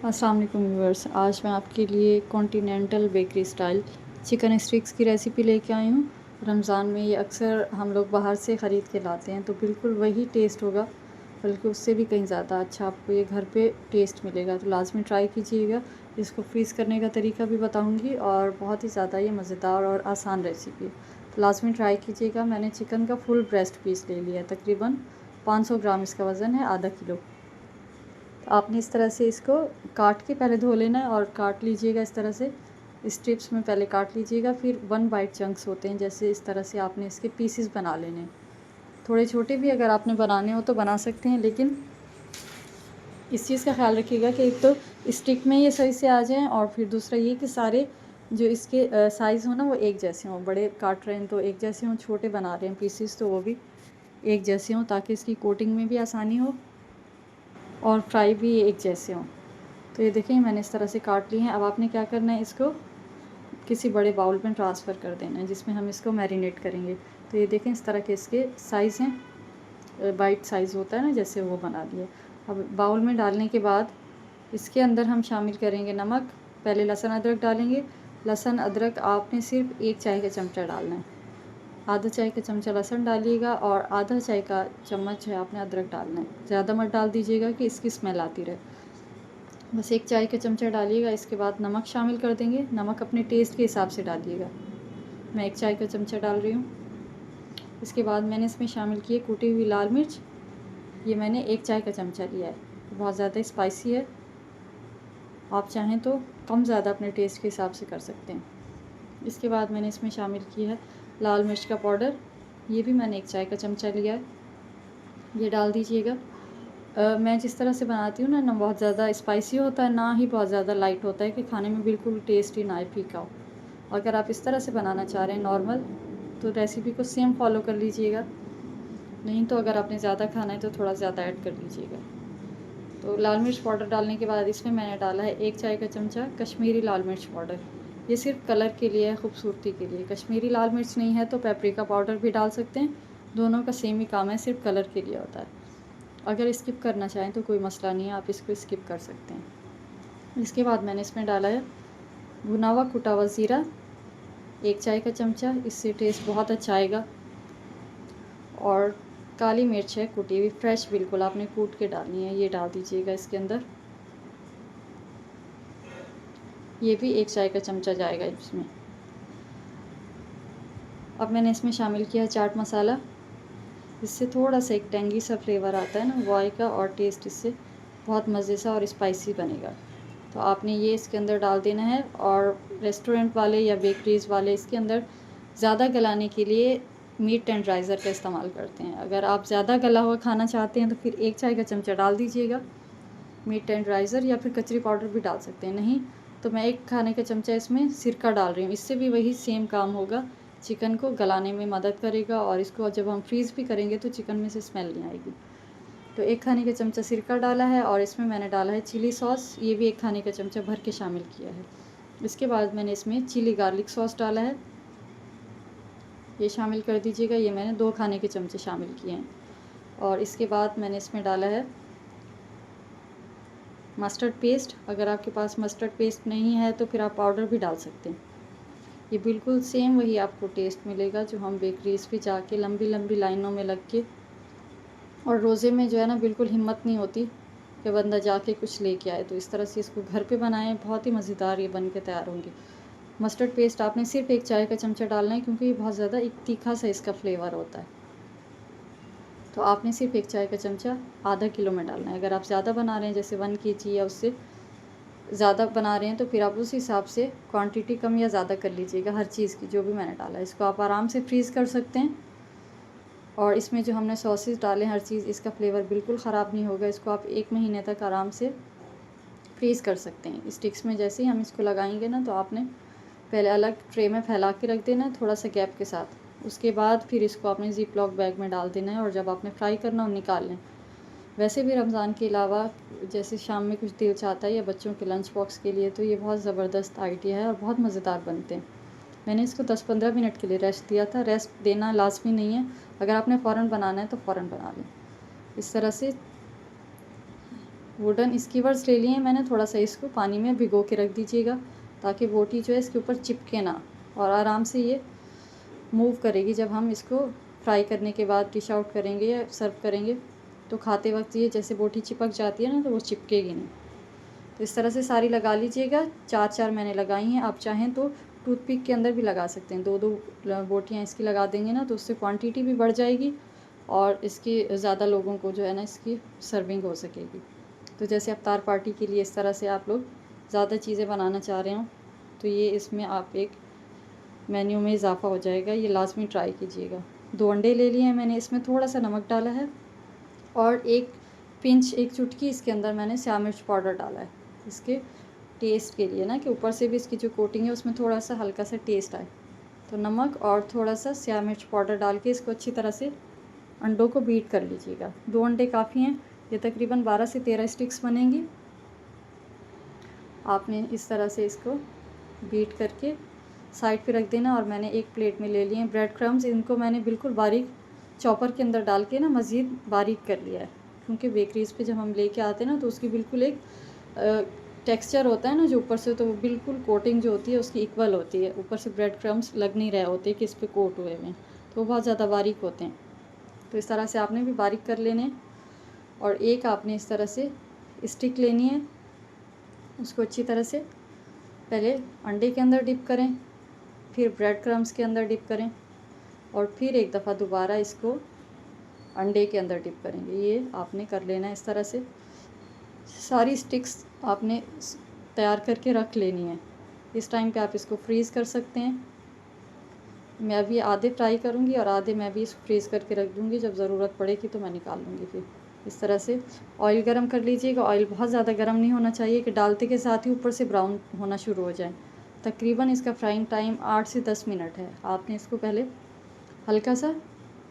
अस्सलाम वालेकुम व्यूअर्स। आज मैं आपके लिए continental bakery style chicken sticks की रेसिपी लेके आई हूँ। रमज़ान में ये अक्सर हम लोग बाहर से ख़रीद के लाते हैं, तो बिल्कुल वही टेस्ट होगा, बल्कि उससे भी कहीं ज़्यादा अच्छा आपको ये घर पे टेस्ट मिलेगा। तो लाज़मी ट्राई कीजिएगा। इसको फ्रीज़ करने का तरीका भी बताऊँगी और बहुत ही ज़्यादा ये मज़ेदार और आसान रेसिपी है, तो लाज़मी ट्राई कीजिएगा। मैंने चिकन का फुल ब्रेस्ट पीस ले लिया है, तकरीबन 500 ग्राम इसका वज़न है, आधा किलो। तो आपने इस तरह से इसको काट के पहले धो लेना है और काट लीजिएगा इस तरह से स्ट्रिप्स में पहले काट लीजिएगा। फिर 1 बाइट चंक्स होते हैं, जैसे इस तरह से आपने इसके पीसेस बना लेने हैं। थोड़े छोटे भी अगर आपने बनाने हो तो बना सकते हैं, लेकिन इस चीज़ का ख्याल रखिएगा कि एक तो स्टिक में ये सही से आ जाएँ, और फिर दूसरा ये कि सारे जो इसके साइज़ हो ना वो एक जैसे हों। बड़े काट रहे हैं तो एक जैसे हों, छोटे बना रहे हैं पीसेस तो वो भी एक जैसे हों, ताकि इसकी कोटिंग में भी आसानी हो और फ्राई भी एक जैसे हों। तो ये देखें मैंने इस तरह से काट ली हैं। अब आपने क्या करना है, इसको किसी बड़े बाउल में ट्रांसफ़र कर देना है, जिसमें हम इसको मैरिनेट करेंगे। तो ये देखें इस तरह के इसके साइज़ हैं, बाइट साइज़ होता है ना, जैसे वो बना लिए। अब बाउल में डालने के बाद इसके अंदर हम शामिल करेंगे नमक। पहले लहसुन अदरक डालेंगे। लहसुन अदरक आपने सिर्फ 1 चाय का चमचा डालना है। आधा चाय का चमचा लहसुन डालिएगा और आधा चाय का चम्मच है आपने अदरक डालना है। ज़्यादा मत डाल दीजिएगा कि इसकी स्मेल आती रहे। बस 1 चाय का चमचा डालिएगा। इसके बाद नमक शामिल कर देंगे। नमक अपने टेस्ट के हिसाब से डालिएगा। मैं 1 चाय का चमचा डाल रही हूँ। इसके बाद मैंने इसमें शामिल किए कूटी हुई लाल मिर्च। ये मैंने 1 चाय का चमचा लिया है। बहुत ज़्यादा स्पाइसी है, आप चाहें तो कम ज़्यादा अपने टेस्ट के हिसाब से कर सकते हैं। इसके बाद मैंने इसमें शामिल किया है लाल मिर्च का पाउडर। ये भी मैंने 1 चाय का चमचा लिया है, ये डाल दीजिएगा। मैं जिस तरह से बनाती हूँ ना बहुत ज़्यादा स्पाइसी होता है, ना ही बहुत ज़्यादा लाइट होता है कि खाने में बिल्कुल टेस्टी ना आए, फीका हो। अगर आप इस तरह से बनाना चाह रहे हैं नॉर्मल, तो रेसिपी को सेम फॉलो कर लीजिएगा। नहीं तो अगर आपने ज़्यादा खाना है तो थोड़ा ज़्यादा ऐड कर लीजिएगा। तो लाल मिर्च पाउडर डालने के बाद इसमें मैंने डाला है 1 चाय का चमचा कश्मीरी लाल मिर्च पाउडर। ये सिर्फ कलर के लिए है, खूबसूरती के लिए। कश्मीरी लाल मिर्च नहीं है तो पेपरिका पाउडर भी डाल सकते हैं, दोनों का सेम ही काम है, सिर्फ कलर के लिए होता है। अगर स्किप करना चाहें तो कोई मसला नहीं है, आप इसको स्किप कर सकते हैं। इसके बाद मैंने इसमें डाला है भुना हुआ कुटा हुआ ज़ीरा, 1 चाय का चमचा, इससे टेस्ट बहुत अच्छा आएगा। और काली मिर्च है कुटी हुई, फ्रेश बिल्कुल, आपने कूट के डालनी है, ये डाल दीजिएगा इसके अंदर। ये भी 1 चाय का चमचा जाएगा इसमें। अब मैंने इसमें शामिल किया है चाट मसाला। इससे थोड़ा सा एक टेंगी सा फ्लेवर आता है ना, वो आएगा और टेस्ट इससे बहुत मज़े सा और स्पाइसी बनेगा। तो आपने ये इसके अंदर डाल देना है। और रेस्टोरेंट वाले या बेकरीज़ वाले इसके अंदर ज़्यादा गलाने के लिए मीट टेंडराइज़र का इस्तेमाल करते हैं। अगर आप ज़्यादा गला हुआ खाना चाहते हैं तो फिर 1 चाय का चमचा डाल दीजिएगा मीट टेंडराइज़र, या फिर कचरी पाउडर भी डाल सकते हैं। नहीं तो मैं 1 खाने का चमचा इसमें सिरका डाल रही हूँ, इससे भी वही सेम काम होगा, चिकन को गलाने में मदद करेगा। और इसको जब हम फ्रीज़ भी करेंगे तो चिकन में से स्मेल नहीं आएगी। तो 1 खाने का चमचा सिरका डाला है और इसमें मैंने डाला है चिली सॉस, ये भी 1 खाने का चमचा भर के शामिल किया है। इसके बाद मैंने इसमें चिली गार्लिक सॉस डाला है, ये शामिल कर दीजिएगा। ये मैंने 2 खाने के चमचे शामिल किए हैं। और इसके बाद मैंने इसमें डाला है मस्टर्ड पेस्ट। अगर आपके पास मस्टर्ड पेस्ट नहीं है तो फिर आप पाउडर भी डाल सकते हैं। ये बिल्कुल सेम वही आपको टेस्ट मिलेगा जो हम बेकरीज़ पे जाके लंबी लंबी लाइनों में लग के, और रोज़े में जो है ना बिल्कुल हिम्मत नहीं होती कि बंदा जाके कुछ लेके आए, तो इस तरह से इसको घर पे बनाएं, बहुत ही मज़ेदार ये बन के तैयार होंगी। मस्टर्ड पेस्ट आपने सिर्फ 1 चाय का चमचा डालना है, क्योंकि ये बहुत ज़्यादा एक तीखा सा इसका फ्लेवर होता है। तो आपने सिर्फ 1 चाय का चमचा आधा किलो में डालना है। अगर आप ज़्यादा बना रहे हैं, जैसे 1 केजी या उससे ज़्यादा बना रहे हैं, तो फिर आप उस हिसाब से क्वांटिटी कम या ज़्यादा कर लीजिएगा हर चीज़ की, जो भी मैंने डाला है। इसको आप आराम से फ्रीज़ कर सकते हैं। और इसमें जो हमने सॉसेस डाले हर चीज़, इसका फ्लेवर बिल्कुल ख़राब नहीं होगा। इसको आप 1 महीने तक आराम से फ्रीज़ कर सकते हैं। स्टिक्स में जैसे ही हम इसको लगाएंगे ना, तो आपने पहले अलग ट्रे में फैला के रख देना है थोड़ा सा गैप के साथ। उसके बाद फिर इसको आपने ज़िप लॉक बैग में डाल देना है, और जब आपने फ्राई करना हो निकाल लें। वैसे भी रमज़ान के अलावा जैसे शाम में कुछ दिल चाहता है या बच्चों के लंच बॉक्स के लिए, तो ये बहुत ज़बरदस्त आइडिया है और बहुत मज़ेदार बनते हैं। मैंने इसको 10-15 मिनट के लिए रेस्ट दिया था। रेस्ट देना लाज़मी नहीं है, अगर आपने फ़ौरन बनाना है तो फ़ौरन बना लें। इस तरह से वुडन स्कीवर्स ले लिए हैं मैंने, थोड़ा सा इसको पानी में भिगो के रख दीजिएगा ताकि बोटी जो है इसके ऊपर चिपके ना, और आराम से ये मूव करेगी। जब हम इसको फ्राई करने के बाद डिश आउट करेंगे या सर्व करेंगे तो खाते वक्त ये जैसे बोटी चिपक जाती है ना, तो वो चिपकेगी नहीं। तो इस तरह से सारी लगा लीजिएगा। 4-4 मैंने लगाई हैं। आप चाहें तो टूथपिक के अंदर भी लगा सकते हैं। 2-2 बोटियाँ इसकी लगा देंगे ना, तो उससे क्वांटिटी भी बढ़ जाएगी और इसकी ज़्यादा लोगों को जो है ना इसकी सर्विंग हो सकेगी। तो जैसे अफ्तार पार्टी के लिए इस तरह से आप लोग ज़्यादा चीज़ें बनाना चाह रहे हो तो ये इसमें आप एक मेन्यू में इजाफ़ा हो जाएगा। ये लाजमी ट्राई कीजिएगा। 2 अंडे ले लिए हैं मैंने, इसमें थोड़ा सा नमक डाला है और एक चुटकी इसके अंदर मैंने श्याम मिर्च पाउडर डाला है इसके टेस्ट के लिए ना, कि ऊपर से भी इसकी जो कोटिंग है उसमें थोड़ा सा हल्का सा टेस्ट आए। तो नमक और थोड़ा सा श्याम मिर्च पाउडर डाल के इसको अच्छी तरह से अंडों को बीट कर लीजिएगा। 2 अंडे काफ़ी हैं, ये तकरीबन 12 से 13 स्टिक्स बनेंगी। आपने इस तरह से इसको बीट करके साइड पे रख देना। और मैंने एक प्लेट में ले लिए हैं ब्रेड क्रम्स। इनको मैंने बिल्कुल बारीक चॉपर के अंदर डाल के ना मज़ीद बारीक कर लिया है, क्योंकि बेकरीज़ पे जब हम लेके आते हैं ना तो उसकी बिल्कुल एक टेक्सचर होता है ना जो ऊपर से, तो बिल्कुल कोटिंग जो होती है उसकी इक्वल होती है। ऊपर से ब्रेड क्रम्स लग नहीं रहे होते कि इस पर कोट हुए हुए हैं, तो वो बहुत ज़्यादा बारीक होते हैं। तो इस तरह से आपने भी बारीक कर लेने। और एक आपने इस तरह से स्टिक लेनी है, उसको अच्छी तरह से पहले अंडे के अंदर डिप करें, फिर ब्रेड क्रम्स के अंदर डिप करें और फिर एक दफ़ा दोबारा इसको अंडे के अंदर डिप करेंगे। ये आपने कर लेना है। इस तरह से सारी स्टिक्स आपने तैयार करके रख लेनी है। इस टाइम पे आप इसको फ्रीज़ कर सकते हैं। मैं अभी आधे फ्राई करूँगी और आधे मैं भी इसको फ्रीज़ करके रख दूँगी, जब ज़रूरत पड़ेगी तो मैं निकाल लूँगी। फिर इस तरह से ऑयल गरम कर लीजिएगा। ऑयल बहुत ज़्यादा गरम नहीं होना चाहिए कि डालते के साथ ही ऊपर से ब्राउन होना शुरू हो जाए। तकरीबन इसका फ्राइंग टाइम 8 से 10 मिनट है। आपने इसको पहले हल्का सा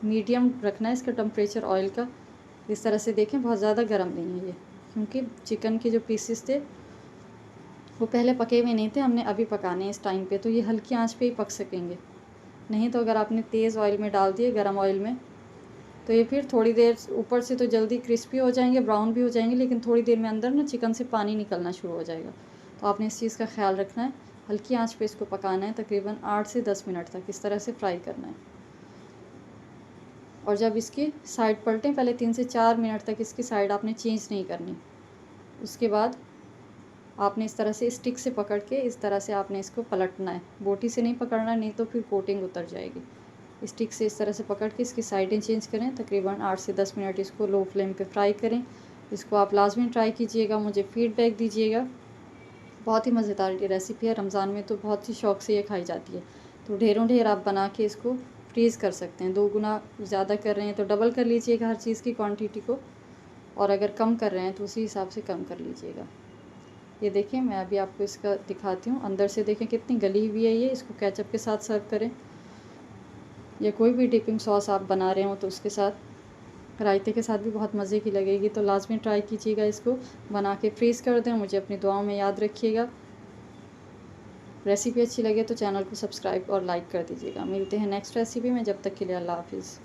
मीडियम रखना है इसका टेम्परेचर ऑयल का। इस तरह से देखें, बहुत ज़्यादा गर्म नहीं है ये, क्योंकि चिकन के जो पीसेस थे वो पहले पके हुए नहीं थे, हमने अभी पकाने हैं इस टाइम पे, तो ये हल्की आंच पे ही पक सकेंगे। नहीं तो अगर आपने तेज़ ऑयल में डाल दिए, गरम ऑयल में, तो ये फिर थोड़ी देर ऊपर से तो जल्दी क्रिस्पी हो जाएंगे, ब्राउन भी हो जाएंगे, लेकिन थोड़ी देर में अंदर ना चिकन से पानी निकलना शुरू हो जाएगा। तो आपने इस चीज़ का ख्याल रखना है। हल्की आंच पे इसको पकाना है, तकरीबन 8 से 10 मिनट तक इस तरह से फ्राई करना है। और जब इसकी साइड पलटें, पहले 3 से 4 मिनट तक इसकी साइड आपने चेंज नहीं करनी। उसके बाद आपने इस तरह से स्टिक से पकड़ के इस तरह से आपने इसको पलटना है। बोटी से नहीं पकड़ना, नहीं तो फिर कोटिंग उतर जाएगी। स्टिक से इस तरह से पकड़ के इसकी साइडें चेंज करें। तकरीबन 8 से 10 मिनट इसको लो फ्लेम पे फ्राई करें। इसको आप लाजमी ट्राई कीजिएगा, मुझे फ़ीडबैक दीजिएगा। बहुत ही मज़ेदार ये रेसिपी है। रमज़ान में तो बहुत ही शौक़ से ये खाई जाती है। तो ढेरों ढेर आप बना के इसको फ्रीज़ कर सकते हैं। 2 गुना ज़्यादा कर रहे हैं तो डबल कर लीजिएगा हर चीज़ की क्वांटिटी को, और अगर कम कर रहे हैं तो उसी हिसाब से कम कर लीजिएगा। ये देखिए, मैं अभी आपको इसका दिखाती हूँ। अंदर से देखें कितनी गली हुई है ये। इसको केचप के साथ सर्व करें या कोई भी डिपिंग सॉस आप बना रहे हो तो उसके साथ, रायते के साथ भी बहुत मज़े की लगेगी। तो लाजमी ट्राई कीजिएगा, इसको बना के फ्रीज़ कर दें। मुझे अपनी दुआओं में याद रखिएगा। रेसिपी अच्छी लगे तो चैनल को सब्सक्राइब और लाइक कर दीजिएगा। मिलते हैं नेक्स्ट रेसिपी में, जब तक के लिए अल्लाह हाफ़िज़।